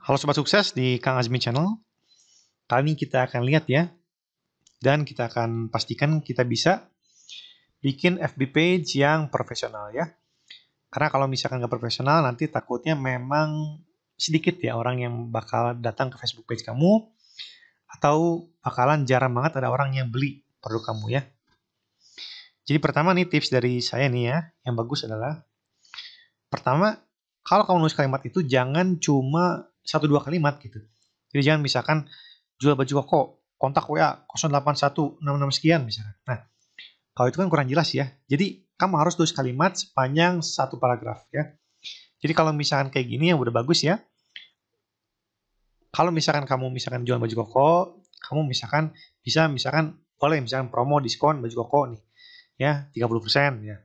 Halo Sobat Sukses di Kang Azmi Channel. Kali ini kita akan lihat ya, dan kita akan pastikan kita bisa bikin FB page yang profesional ya. Karena kalau misalkan nggak profesional, nanti takutnya memang sedikit ya orang yang bakal datang ke Facebook page kamu, atau bakalan jarang banget ada orang yang beli produk kamu ya. Jadi pertama nih tips dari saya nih ya, yang bagus adalah, pertama, kalau kamu nulis kalimat itu jangan cuma 1-2 kalimat gitu. Jadi jangan misalkan jual baju koko, kontak WA 08166 sekian misalkan. Nah, kalau itu kan kurang jelas ya. Jadi kamu harus tulis kalimat sepanjang satu paragraf ya. Jadi kalau misalkan kayak gini yang udah bagus ya. Kalau misalkan kamu jual baju koko, kamu bisa boleh misalkan promo diskon baju koko nih ya 30% ya.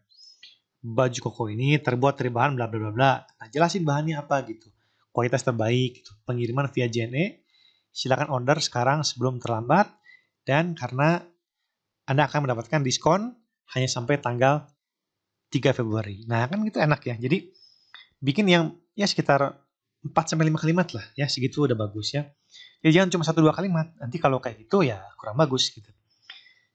Baju koko ini terbuat dari bahan bla bla bla bla. Nah, jelasin bahannya apa gitu. Kualitas terbaik gitu. Pengiriman via JNE. Silakan order sekarang sebelum terlambat, dan karena Anda akan mendapatkan diskon hanya sampai tanggal 3 Februari. Nah, kan itu enak ya. Jadi bikin yang ya sekitar 4-5 kalimat lah ya, segitu udah bagus ya. Jadi jangan cuma 1-2 kalimat. Nanti kalau kayak gitu ya kurang bagus gitu.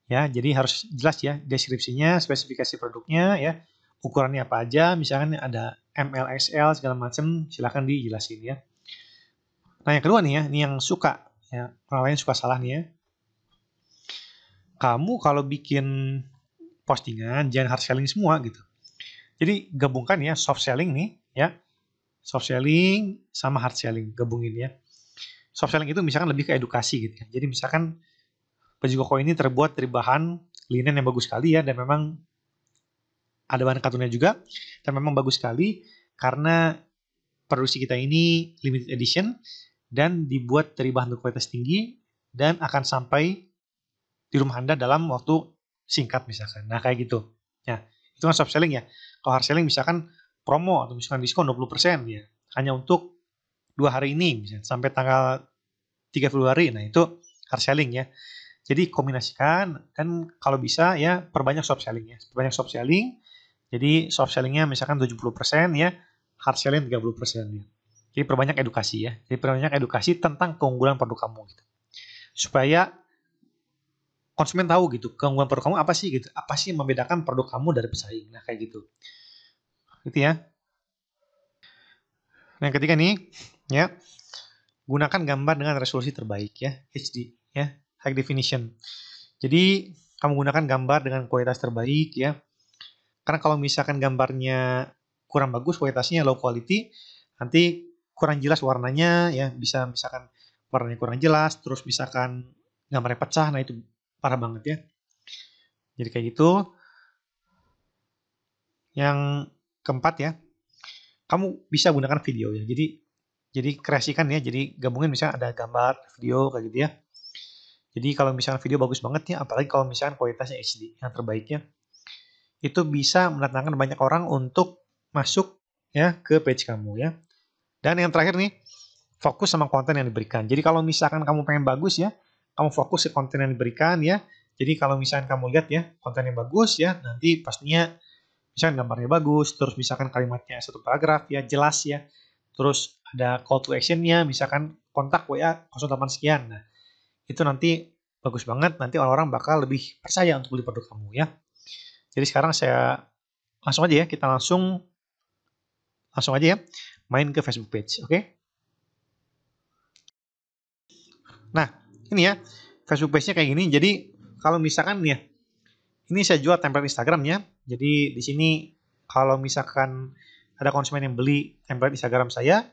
Ya, jadi harus jelas ya deskripsinya, spesifikasi produknya ya, ukurannya apa aja, misalkan ada ML, XL segala macam, silakan dijelasin ya. Nah, yang kedua nih ya, ini yang suka ya, orang lain suka salah nih ya. Kamu kalau bikin postingan jangan hard selling semua gitu. Jadi gabungkan ya soft selling nih ya. Soft selling sama hard selling gabungin ya. Soft selling itu misalkan lebih ke edukasi gitu ya. Jadi misalkan baju koko ini terbuat dari bahan linen yang bagus sekali ya, dan memang ada bahan katunnya juga, dan memang bagus sekali karena produksi kita ini limited edition dan dibuat dari bahan berkualitas tinggi dan akan sampai di rumah Anda dalam waktu singkat misalkan. Nah, kayak gitu. Ya, itu kan soft selling ya. Kalau hard selling misalkan promo atau misalkan diskon 20% ya. Hanya untuk 2 hari ini misalkan, sampai tanggal 3 Februari. Nah, itu hard selling ya. Jadi kombinasikan, dan kalau bisa ya perbanyak soft selling ya. Perbanyak soft selling. Jadi soft sellingnya misalkan 70% ya, hard selling 30% ya. Jadi perbanyak edukasi ya. Jadi perbanyak edukasi tentang keunggulan produk kamu gitu. Supaya konsumen tahu gitu, keunggulan produk kamu apa sih gitu. Apa sih yang membedakan produk kamu dari pesaing. Nah, kayak gitu. Gitu ya. Nah, yang ketiga nih, ya, gunakan gambar dengan resolusi terbaik ya, HD ya, high definition. Jadi, kamu gunakan gambar dengan kualitas terbaik ya. Karena kalau misalkan gambarnya kurang bagus, kualitasnya low quality, nanti kurang jelas warnanya ya, bisa misalkan warnanya kurang jelas, terus misalkan gambarnya pecah, nah itu parah banget ya. Jadi kayak gitu. Yang keempat ya, kamu bisa gunakan video ya. Jadi kreasikan ya. Jadi gabungin misalnya ada gambar, video kayak gitu ya. Jadi kalau misalnya video bagus banget ya, apalagi kalau misalnya kualitasnya HD yang terbaiknya, itu bisa mendatangkan banyak orang untuk masuk ya ke page kamu ya. Dan yang terakhir nih, fokus sama konten yang diberikan. Jadi kalau misalkan kamu pengen bagus ya, kamu fokus ke konten yang diberikan ya. Jadi kalau misalkan kamu lihat ya, konten yang bagus ya, nanti pastinya misalkan gambarnya bagus, terus misalkan kalimatnya satu paragraf ya, jelas ya. Terus ada call to action-nya, misalkan kontak WA 08 sekian. Nah, itu nanti bagus banget, nanti orang-orang bakal lebih percaya untuk beli produk kamu ya. Jadi sekarang saya langsung aja ya, kita langsung aja ya, main ke Facebook page, oke? Nah, ini ya, Facebook page-nya kayak gini. Jadi kalau misalkan ya, ini saya jual template Instagram ya. Jadi di sini kalau misalkan ada konsumen yang beli template Instagram saya,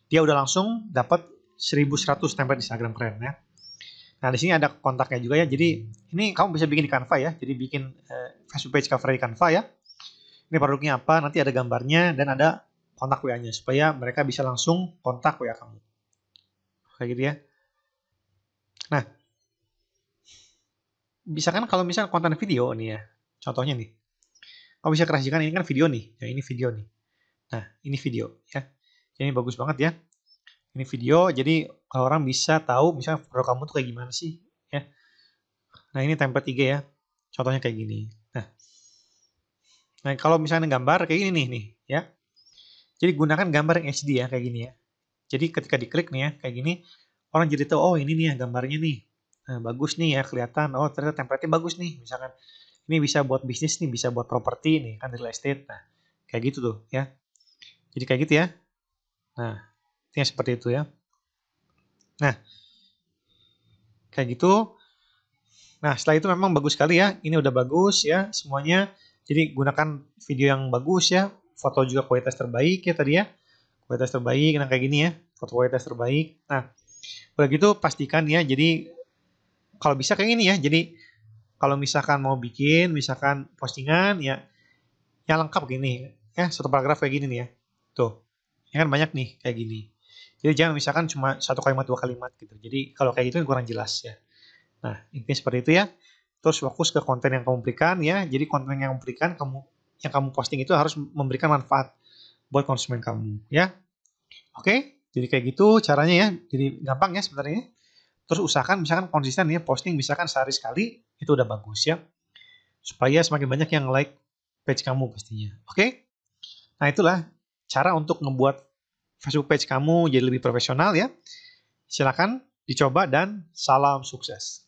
dia udah langsung dapat 1100 template Instagram, keren ya. Nah, di sini ada kontaknya juga ya. Jadi ini kamu bisa bikin di Canva ya. Jadi bikin Facebook page cover di Canva ya. Ini produknya apa, nanti ada gambarnya dan ada kontak WA-nya supaya mereka bisa langsung kontak WA kamu. Kayak gitu ya. Nah, bisa kan kalau misalnya konten video nih ya. Contohnya nih. Kamu bisa kreasikan, ini kan video nih. Ya, ini video nih. Nah, ini video ya. Jadi bagus banget ya. Ini video, jadi orang bisa tahu misalnya produk kamu tuh kayak gimana sih ya. Nah, ini template 3 ya. Contohnya kayak gini. Nah, kalau misalnya gambar kayak gini nih ya. Jadi gunakan gambar yang HD ya, kayak gini ya. Jadi ketika diklik nih ya, kayak gini, orang jadi tahu, oh ini nih ya gambarnya nih. Nah, bagus nih ya kelihatan. Oh ternyata template-nya bagus nih. Misalkan ini bisa buat bisnis nih, bisa buat properti nih, kan real estate. Nah, kayak gitu tuh ya. Jadi kayak gitu ya. Nah, intinya seperti itu ya. Nah, kayak gitu. Nah, setelah itu memang bagus sekali ya. Ini udah bagus ya semuanya. Jadi gunakan video yang bagus ya. Foto juga kualitas terbaik ya tadi ya. Kualitas terbaik, nah kayak gini ya. Foto kualitas terbaik. Nah, udah gitu pastikan ya. Jadi kalau bisa kayak gini ya. Jadi kalau misalkan mau bikin, misalkan postingan ya, yang lengkap gini. Ya, satu paragraf kayak gini nih ya. Tuh. Ya kan banyak nih kayak gini. Jadi jangan misalkan cuma satu kalimat dua kalimat gitu. Jadi kalau kayak gitu kan kurang jelas ya. Nah, intinya seperti itu ya. Terus fokus ke konten yang kamu berikan ya. Jadi konten yang kamu berikan yang kamu posting itu harus memberikan manfaat buat konsumen kamu ya. Oke, jadi kayak gitu caranya ya. Jadi gampang ya sebenarnya. Terus usahakan misalkan konsisten ya posting misalkan sehari sekali itu udah bagus ya. Supaya semakin banyak yang like page kamu pastinya. Oke? Nah, itulah cara untuk membuat Facebook page kamu jadi lebih profesional ya. Silakan dicoba dan salam sukses.